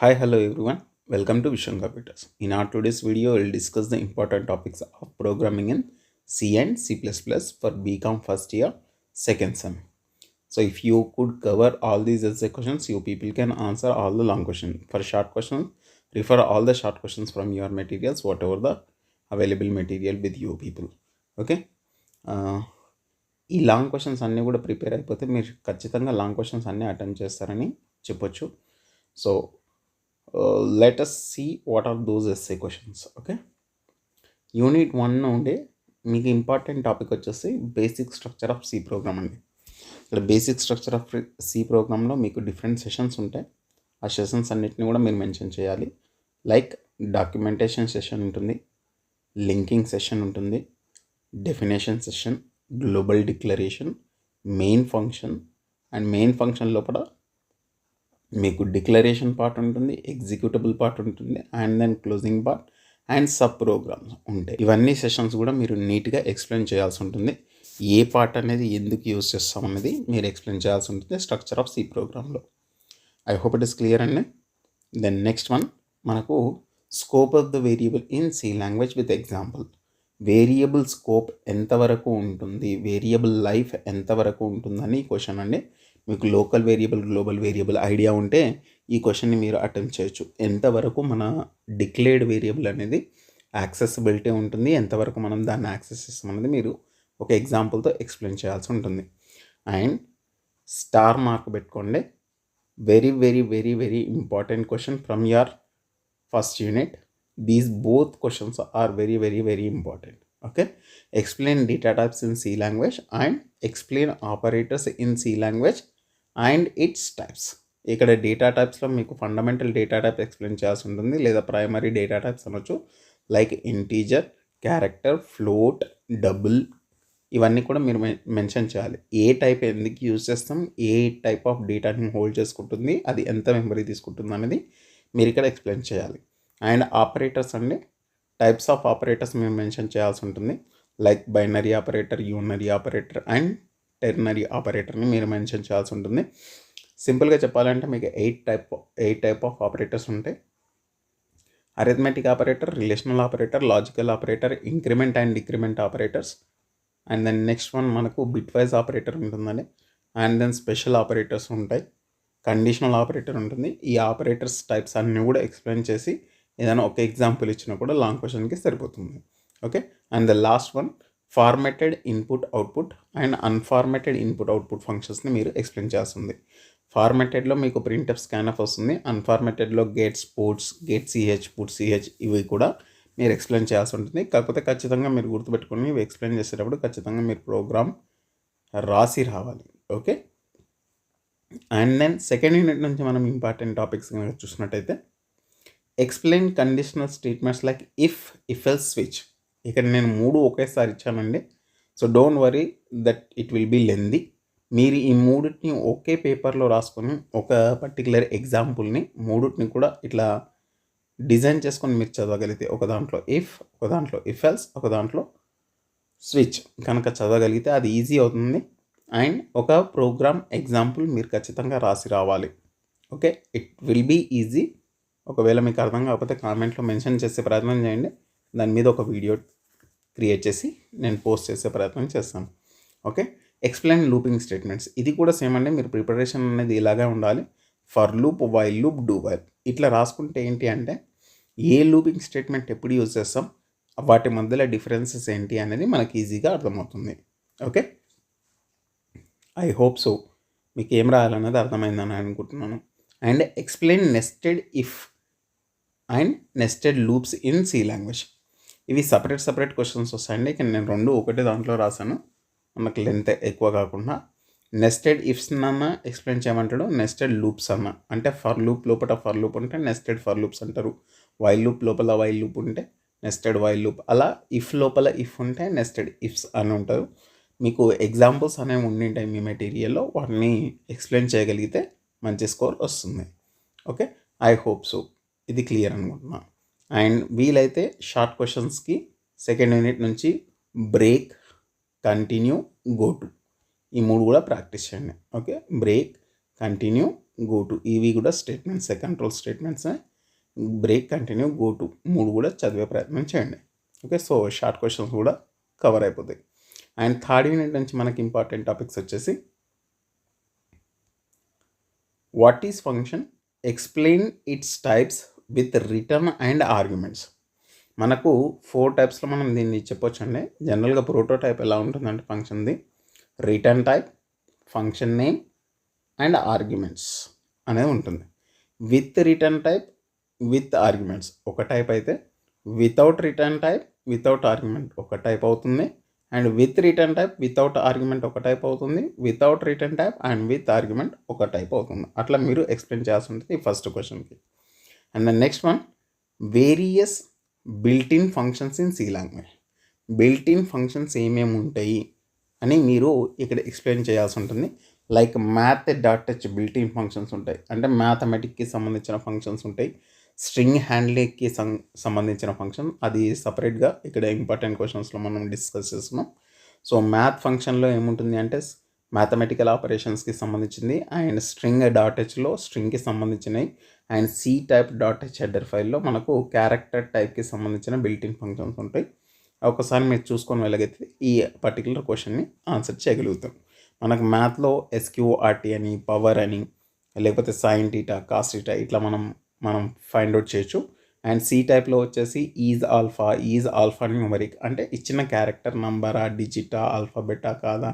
Hi, hello everyone. Welcome to Vision Computers. In our today's video, we'll discuss the important topics of programming in C and C++ for BCom first year, second sem. So if you could cover all these essay questions, you people can answer all the long questions. For short questions, refer all the short questions from your materials, whatever the available material with you people. Okay. ఈ long questions అన్నీ కూడా prepare అయిపోతే మీరు ఖచ్చితంగా long questions అన్నీ attempt చేస్తారని చెప్పొచ్చు. So let us see what are those essay questions. Okay, unit 1 నుండి మీకు ఇంపార్టెంట్ టాపిక్ వచ్చేసి basic structure of C program అండి. ఇక్కడ బేసిక్ స్ట్రక్చర్ ఆఫ్ సి ప్రోగ్రామ్లో మీకు డిఫరెంట్ సెషన్స్ ఉంటాయి. ఆ సెషన్స్ అన్నిటిని కూడా మీరు మెన్షన్ చేయాలి. లైక్ డాక్యుమెంటేషన్ సెషన్ ఉంటుంది, లింకింగ్ సెషన్ ఉంటుంది, definition section, global declaration, main function and main function లోపల మీకు డిక్లరేషన్ పార్ట్ ఉంటుంది, ఎగ్జిక్యూటబుల్ పార్ట్ ఉంటుంది, and then closing part and sub programs ఉంటాయి. ఇవన్నీ సెషన్స్ కూడా మీరు నీట్గా ఎక్స్ప్లెయిన్ చేయాల్సి ఉంటుంది. ఏ పార్ట్ అనేది ఎందుకు యూజ్ చేస్తాం అనేది మీరు ఎక్స్ప్లెయిన్ చేయాల్సి ఉంటుంది స్ట్రక్చర్ ఆఫ్ సి ప్రోగ్రామ్లో. I hope it is clear అండి. దెన్ నెక్స్ట్ వన్ మనకు scope of the variable in C language with example. Variable scope ఎంతవరకు ఉంటుంది, వేరియబుల్ లైఫ్ ఎంతవరకు ఉంటుందని క్వశ్చన్ అండి. మీకు local variable, global variable idea ఉంటే ఈ క్వశ్చన్ని మీరు అటెంప్ట్ చేయొచ్చు. ఎంతవరకు మన డిక్లేర్డ్ వేరియబుల్ అనేది యాక్సెసిబిలిటీ ఉంటుంది, ఎంతవరకు మనం దాన్ని యాక్సెస్ చేస్తాం అనేది మీరు ఒక ఎగ్జాంపుల్తో ఎక్స్ప్లెయిన్ చేయాల్సి ఉంటుంది. అండ్ స్టార్ మార్క్ పెట్టుకోండి. Very very very very important question from your first unit. These both questions are very very very important. Okay, explain data types in C language and explain operators in C language and its types. ఇక్కడ data టైప్స్లో మీకు fundamental data type explain చేయాల్సి ఉంటుంది, లేదా primary data types అనొచ్చు. Like integer, character, float, double, ఇవన్నీ కూడా మీరు మెన్షన్ చేయాలి. ఏ టైప్ ఎందుకు యూజ్ చేస్తాం, ఏ టైప్ ఆఫ్ డేటాని హోల్డ్ చేసుకుంటుంది, అది ఎంత మెమరీ తీసుకుంటుంది అనేది మీరు ఇక్కడ ఎక్స్ప్లెయిన్ చేయాలి. అండ్ ఆపరేటర్స్ అండి, టైప్స్ ఆఫ్ ఆపరేటర్స్ మీరు మెన్షన్ చేయాల్సి ఉంటుంది. Like binary operator, unary operator and ternary ఆపరేటర్ని మీరు మెన్షన్ చేయాల్సి ఉంటుంది. సింపుల్గా చెప్పాలంటే మీకు ఎయిట్ టైప్ ఆఫ్ ఆపరేటర్స్ ఉంటాయి. Arithmetic operator, relational operator, logical operator, increment and decrement operators. And then next one మనకు బిట్ వైజ్ ఆపరేటర్ ఉంటుందండి. అండ్ దెన్ స్పెషల్ ఆపరేటర్స్ ఉంటాయి, కండిషనల్ ఆపరేటర్ ఉంటుంది. ఈ ఆపరేటర్స్ టైప్స్ అన్నీ కూడా ఎక్స్ప్లెయిన్ చేసి ఏదైనా ఒక ఎగ్జాంపుల్ ఇచ్చినా కూడా లాంగ్ క్వశ్చన్కి సరిపోతుంది. Okay, and the last one formatted input output and unformatted input output ఫంక్షన్స్ని మీరు ఎక్స్ప్లెయిన్ చేస్తుంది. ఫార్మాటెడ్లో మీకు ప్రింట్ఎఫ్, స్కాన్ఎఫ్ వస్తుంది. అన్ఫార్మాటెడ్లో గెట్స్, పుట్స్, గెట్ సిహెచ్, పుట్ సిహెచ్, ఇవి కూడా మీరు ఎక్స్ప్లెయిన్ చేయాల్సి ఉంటుంది. కాకపోతే ఖచ్చితంగా మీరు గుర్తుపెట్టుకుని ఇవి ఎక్స్ప్లెయిన్ చేసేటప్పుడు ఖచ్చితంగా మీరు ప్రోగ్రామ్ రాసి రావాలి. Okay, and then second unit నుంచి మనం ఇంపార్టెంట్ టాపిక్స్ కనుక చూసినట్టయితే explain conditional statements like if, if else, switch. ఇక్కడ నేను 3 ఒకేసారి ఇచ్చానండి. So don't worry that it will be lengthy. మీరు ఈ 3ని ఒకే పేపర్లో రాసుకొని ఒక పర్టికులర్ ఎగ్జాంపుల్ని 3ని కూడా ఇట్లా డిజైన్ చేసుకొని మీరు చదవగలిగితే, ఒక దాంట్లో ఇఫ్, ఒక దాంట్లో ఇఫ్ ఎల్స్, ఒక దాంట్లో స్విచ్ కనుక చదవగలిగితే అది ఈజీ అవుతుంది. అండ్ ఒక ప్రోగ్రామ్ ఎగ్జాంపుల్ మీరు ఖచ్చితంగా రాసి రావాలి. Okay, it will be easy. ఒకవేళ మీకు అర్థం కాకపోతే కామెంట్లో మెన్షన్ చేసే ప్రయత్నం చేయండి. దాని మీద ఒక వీడియో క్రియేట్ చేసి నేను పోస్ట్ చేసే ప్రయత్నం చేస్తాను. Okay, explain looping statements. ఇది కూడా సేమ్ అండి. మీరు ప్రిపరేషన్ అనేది ఇలాగే ఉండాలి. For loop, while loop, do while, ఇట్లా రాసుకుంటే ఏంటి అంటే ఏ లూపింగ్ స్టేట్మెంట్ ఎప్పుడు యూజ్ చేస్తాం, వాటి మధ్యలో డిఫరెన్సెస్ ఏంటి అనేది మనకి ఈజీగా అర్థమవుతుంది. ఓకే, ఐ హోప్ సో మీకు ఏం రాయాలన్నది అర్థమైందని అనుకుంటున్నాను. And explain nested if and nested loops in C language. ఇవి సపరేట్ క్వశ్చన్స్ వస్తాయండి. ఇక్కడ నేను 2 ఒకటే దాంట్లో రాశాను, మనకు లెంత్ ఎక్కువ కాకుండా. నెస్టెడ్ ఇఫ్స్ అన్న ఎక్స్ప్లెయిన్ చేయమంటాడు, నెస్టెడ్ లూప్స్ అన్న అంటే ఫర్ లూప్ లోపల ఫర్ లూప్ ఉంటే నెస్టెడ్ ఫర్ లూప్స్ అంటారు, వైల్ లూప్ లోపల వైల్ లూప్ ఉంటే నెస్టెడ్ వైల్ లూప్, అలా ఇఫ్ లోపల ఇఫ్ ఉంటే నెస్టెడ్ ఇఫ్స్ అని ఉంటారు. మీకు ఎగ్జాంపుల్స్ అనేవి ఉండింటాయి మీ మెటీరియల్లో, వాటిని ఎక్స్ప్లెయిన్ చేయగలిగితే మంచి స్కోర్ వస్తుంది. ఓకే, ఐ హోప్ సో ఇది క్లియర్ అనుకుంటున్నా. అండ్ వీలైతే షార్ట్ క్వశ్చన్స్కి సెకండ్ యూనిట్ నుంచి బ్రేక్, కంటిన్యూ, గో టు, ఈ 3 కూడా ప్రాక్టీస్ చేయండి. Okay, break, continue, go to, ఇవి కూడా స్టేట్మెంట్సే, కంట్రోల్ స్టేట్మెంట్సే. బ్రేక్, కంటిన్యూ, గో టు 3 కూడా చదివే ప్రయత్నం చేయండి. ఓకే, సో షార్ట్ క్వశ్చన్స్ కూడా కవర్ అయిపోతాయి. అండ్ థర్డ్ యూనిట్ నుంచి మనకి ఇంపార్టెంట్ టాపిక్స్ వచ్చేసి what is function, explain its types with return and arguments. మనకు 4 టైప్స్లో మనం దీన్ని చెప్పొచ్చు అండి. జనరల్గా ప్రోటోటైప్ ఎలా ఉంటుందంటే ఫంక్షన్ది return type, function name and arguments అనేది ఉంటుంది. With return type, with arguments ఒక టైప్ అయితే, without return type without argument ఒక టైప్ అవుతుంది, and with return type without argument ఒక టైప్ అవుతుంది, without return type and with argument ఒక type అవుతుంది. అట్లా మీరు ఎక్స్ప్లెయిన్ చేయాల్సి ఉంటుంది ఈ ఫస్ట్ క్వశ్చన్కి. And the next one, various built in functions in C language. Built in functions ఏమేమి ఉంటాయి అని మీరు ఇక్కడ ఎక్స్ప్లెయిన్ చేయాల్సి ఉంటుంది. Like math dot H built in functions ఉంటాయి, అంటే మ్యాథమెటిక్కి సంబంధించిన ఫంక్షన్స్ ఉంటాయి. స్ట్రింగ్ హ్యాండ్లింగ్కి సంబంధించిన ఫంక్షన్, అది సపరేట్గా ఇక్కడ ఇంపార్టెంట్ క్వశ్చన్స్లో మనం డిస్కస్ చేస్తున్నాం. సో మ్యాథ్ ఫంక్షన్లో ఏముంటుంది అంటే మ్యాథమెటికల్ ఆపరేషన్స్కి సంబంధించింది, అండ్ స్ట్రింగ్ డాట్ హెచ్లో స్ట్రింగ్కి సంబంధించినవి, and C type dot H header ఫైల్లో మనకు క్యారెక్టర్ టైప్కి సంబంధించిన బిల్ట్ ఇన్ ఫంక్షన్స్ ఉంటాయి. ఒకసారి మీరు చూసుకొని వెళ్ళగైతే ఈ పర్టికులర్ క్వశ్చన్ని ఆన్సర్ చేయగలుగుతాం. మనకు మ్యాథ్లో ఎస్క్యూఆర్టీ అని, పవర్ అని, లేకపోతే సైన్ టీటా, కాస్ టీటా ఇట్లా మనం ఫైండ్ అవుట్ చేయొచ్చు. అండ్ సి టైప్లో వచ్చేసి ఈజ్ ఆల్ఫా న్యూమరిక్, అంటే ఇచ్చిన క్యారెక్టర్ నంబరా, డిజిటా, ఆల్ఫాబెటా కాదా,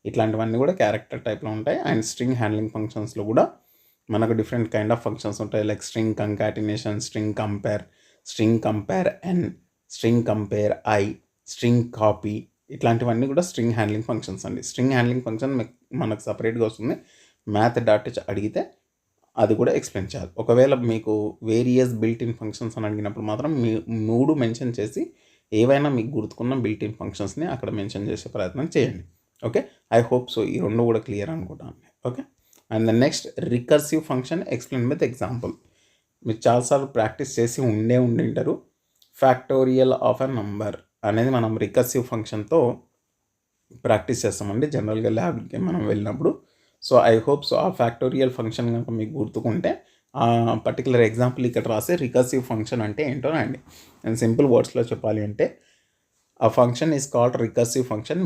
ఇట్లాంటివన్నీ కూడా క్యారెక్టర్ టైప్లో ఉంటాయి. అండ్ స్ట్రింగ్ హ్యాండ్లింగ్ ఫంక్షన్స్లో కూడా మనకు డిఫరెంట్ కైండ్ ఆఫ్ ఫంక్షన్స్ ఉంటాయి. Like string concatenation, string compare N, string compare I, string copy, ఇట్లాంటివన్నీ కూడా స్ట్రింగ్ హ్యాండ్లింగ్ ఫంక్షన్స్ అండి. స్ట్రింగ్ హ్యాండ్లింగ్ ఫంక్షన్ మనకు సపరేట్గా వస్తుంది. మ్యాథ్ డాట్ హెచ్ అడిగితే అది కూడా ఎక్స్ప్లెయిన్ చేయాలి. ఒకవేళ మీకు వేరియస్ బిల్ట్ ఇన్ ఫంక్షన్స్ అని అడిగినప్పుడు మాత్రం 3 మెన్షన్ చేసి ఏవైనా మీకు గుర్తుకున్న బిల్ట్ ఇన్ ఫంక్షన్స్ని అక్కడ మెన్షన్ చేసే ప్రయత్నం చేయండి. ఓకే, ఐ హోప్ సో ఈ 2 కూడా క్లియర్ అనుకుంటాను. Okay, and the next, recursive function explain with example. మీరు చాలాసార్లు ప్రాక్టీస్ చేసి ఉంటారు. ఫ్యాక్టోరియల్ ఆఫ్ ఎ నంబర్ అనేది మనం రికర్సివ్ ఫంక్షన్తో ప్రాక్టీస్ చేస్తామండి జనరల్గా ల్యాబ్కి మనం వెళ్ళినప్పుడు. సో ఐ హోప్ సో ఆ ఫ్యాక్టోరియల్ ఫంక్షన్ కనుక మీకు గుర్తుకుంటే ఆ పర్టికులర్ ఎగ్జాంపుల్ ఇక్కడ రాసే రికర్సివ్ ఫంక్షన్ అంటే ఏంటో అండి. నేను సింపుల్ వర్డ్స్లో చెప్పాలి అంటే ఆ function is called recursive function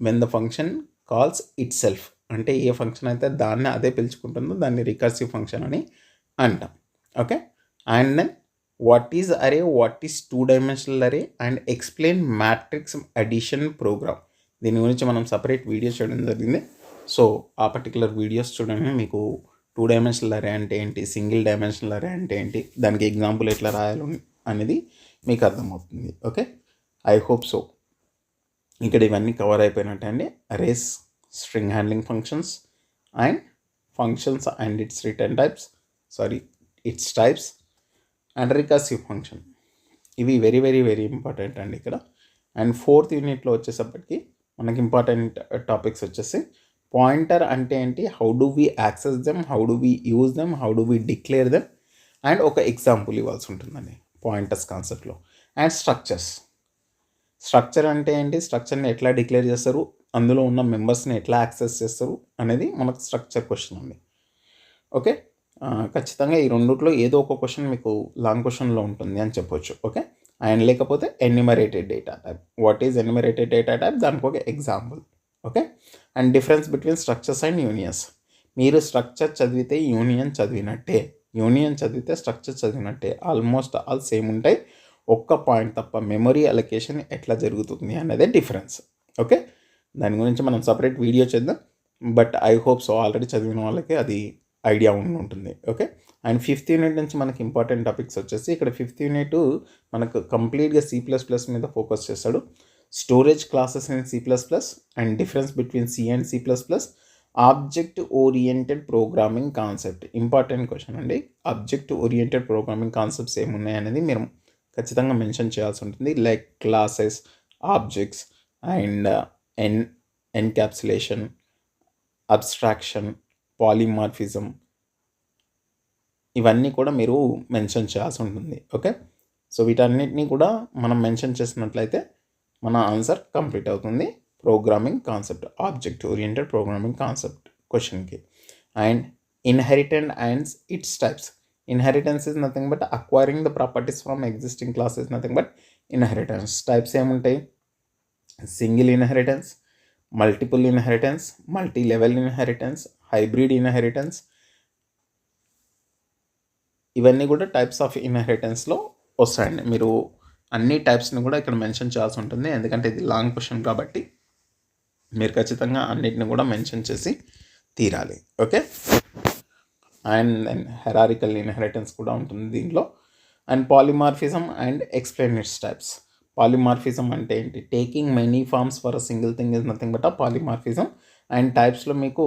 when the function calls it self. అంటే ఏ ఫంక్షన్ అయితే దాన్ని అదే పిలుచుకుంటుందో దాన్ని రికర్సివ్ ఫంక్షన్ అని అంటాం. Okay, and then what is array, what is 2 dimensional array, and explain matrix addition program. దీని గురించి మనం సపరేట్ వీడియో చేయడం జరిగింది. సో ఆ పర్టికులర్ వీడియోస్ చూడండి, మీకు 2 డైమెన్షనల్ అరే అంటే ఏంటి, సింగిల్ డైమెన్షనల్ అరే అంటే ఏంటి, దానికి ఎగ్జాంపుల్ ఎట్లా రాయాలి అనేది మీకు అర్థమవుతుంది. ఓకే, ఐ హోప్ సో ఇక్కడ ఇవన్నీ కవర్ అయిపోయినట్టే అండి. Arrays, string handling functions and it's return types, it's types and recursive function, ఇవి వెరీ వెరీ వెరీ ఇంపార్టెంట్ అండి ఇక్కడ. అండ్ 4th యూనిట్లో వచ్చేసప్పటికి మనకి ఇంపార్టెంట్ టాపిక్స్ వచ్చేసి పాయింటర్ అంటే ఏంటి, how do we access them, how do we use them, how do we declare them, and ఒక example ఇవ్వాల్సి ఉంటుందండి పాయింటర్స్ కాన్సెప్ట్లో. అండ్ స్ట్రక్చర్ అంటే ఏంటి, స్ట్రక్చర్ని ఎట్లా డిక్లేర్ చేస్తారు, అందులో ఉన్న మెంబర్స్ని ఎట్లా యాక్సెస్ చేస్తారు అనేది మనకు స్ట్రక్చర్ క్వశ్చన్ అండి. ఓకే, ఖచ్చితంగా ఈ రెండిట్లో ఏదో ఒక క్వశ్చన్ మీకు లాంగ్ క్వశ్చన్లో ఉంటుంది అని చెప్పొచ్చు. ఓకే, అండ్ లేకపోతే enumerated data type, what is enumerated data type, దానికి ఒక example. Okay, and difference between structures and unions. మీరు స్ట్రక్చర్ చదివితే యూనియన్ చదివినట్టే, యూనియన్ చదివితే స్ట్రక్చర్ చదివినట్టే, ఆల్మోస్ట్ ఆల్ సేమ్ ఉంటాయి. ఒక్క పాయింట్ తప్ప, మెమరీ అలొకేషన్ ఎట్లా జరుగుతుంది అనేదే డిఫరెన్స్. ఓకే, దాని గురించి మనం సపరేట్ వీడియో చేద్దాం. But I hope so already చదివిన వాళ్ళకి అది ఐడియా ఉంటుంది. ఓకే, అండ్ 5th యూనిట్ నుంచి మనకి ఇంపార్టెంట్ టాపిక్స్ వచ్చేసి ఇక్కడ 5th యూనిట్ మనకు కంప్లీట్గా C++ మీద ఫోకస్ చేస్తాడు. Storage classes in C++ and difference between C and C++, object oriented programming concept. Important question అండి. ఆబ్జెక్ట్ ఓరియంటెడ్ ప్రోగ్రామింగ్ కాన్సెప్ట్స్ ఏమున్నాయి అనేది మీరు ఖచ్చితంగా మెన్షన్ చేయాల్సి ఉంటుంది. Like classes, objects and encapsulation, abstraction, polymorphism, ఇవన్నీ కూడా మీరు మెన్షన్ చేయాల్సి ఉంటుంది. ఓకే, సో వీటన్నిటిని కూడా మనం మెన్షన్ చేసినట్లయితే మన ఆన్సర్ కంప్లీట్ అవుతుంది programming concept, object oriented programming concept క్వశ్చన్కి. And inherited and its types. Inheritance is nothing but acquiring the properties from existing class is nothing but inheritance. Types ఏముంటాయి? Single inheritance, multiple inheritance, multi level inheritance, hybrid inheritance. ఇవన్నీ కూడా types of ఇన్హెరిటెన్స్లో వస్తాయండి. మీరు అన్ని టైప్స్ని కూడా ఇక్కడ mention చేయాల్సి ఉంటుంది, ఎందుకంటే ఇది లాంగ్ క్వశ్చన్ కాబట్టి మీరు ఖచ్చితంగా అన్నిటిని కూడా మెన్షన్ చేసి తీరాలి. Okay. And then hierarchical inheritance కూడా ఉంటుంది దీంట్లో. And polymorphism and explain its types. Polymorphism అంటే ఏంటి? Taking many forms for a single thing is nothing but a polymorphism. And టైప్స్లో మీకు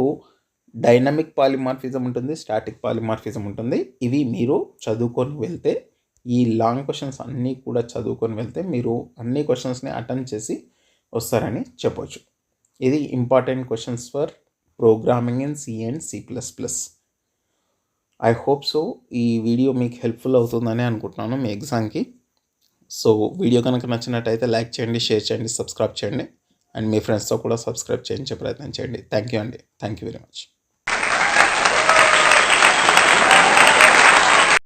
డైనమిక్ పాలిమార్ఫిజం ఉంటుంది, స్టాటిక్ పాలిమార్ఫిజం ఉంటుంది. ఇవి మీరు చదువుకొని వెళ్తే, ఈ లాంగ్ క్వశ్చన్స్ అన్నీ కూడా చదువుకొని వెళ్తే మీరు అన్ని క్వశ్చన్స్ని అటెంప్ట్ చేసి వస్తారని చెప్పొచ్చు. ఇది important questions for programming in C and C++. I hope so ఈ వీడియో మీకు హెల్ప్ఫుల్ అవుతుందని అనుకుంటున్నాను మీ ఎగ్జామ్కి. సో వీడియో కనుక నచ్చినట్టయితే లైక్ చేయండి, షేర్ చేయండి, సబ్స్క్రైబ్ చేయండి, అండ్ మీ ఫ్రెండ్స్తో కూడా సబ్స్క్రైబ్ చేయించే ప్రయత్నం చేయండి. థ్యాంక్ యూ అండి. Thank you very much.